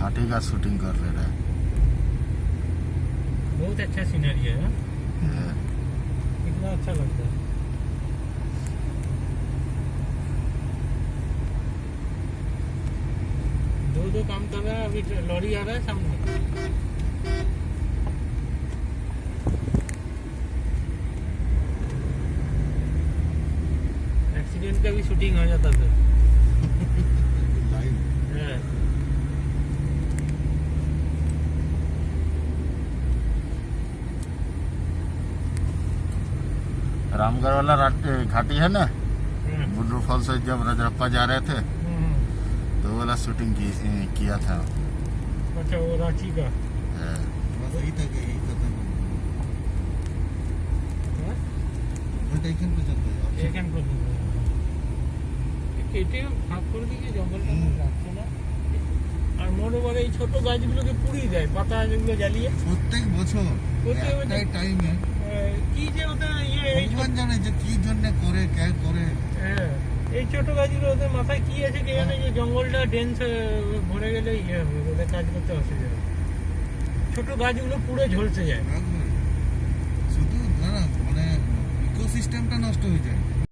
घाटी का शूटिंग कर ले रहे हैं। बहुत अच्छा सीनरी है कितना अच्छा लगता है। दो काम कर रहा है, अभी लॉरी आ रहा है सामने। एक्सीडेंट का भी शूटिंग हो जाता था लाइव। रामगढ़ वाला घाटी है ना, बुड्रू फॉल से जब रजरप्पा जा रहे थे तो वो वाला शूटिंग किया था। अच्छा, वो रांची का वही तक यही खत्म ओवरटेकन पे चल रहा है। सेकंड पर কেটে ভাগ করে দিয়ে জঙ্গলটা রাখছে না। আর মোড়ে এই ছোট গাছগুলোকে পুড়িয়ে দেয়, পাতা যেগুলো জ্বালিয়ে প্রত্যেক বছর একটাই টাইমে কি যে ওদের ভগবান জানে যে কি জন্য করে কে করে। এই ছোট গাছগুলো ওদের মাথায় কি আছে কে জানে, যে জঙ্গলটা ডেন্স ভরে গেলে হবে, ওদের কাজ করতে অসুবিধা হবে। ছোট গাছগুলো পুড়ে ঝলসে যায়, শুধু না মানে ইকোসিস্টেমটা নষ্ট হয়ে যায়।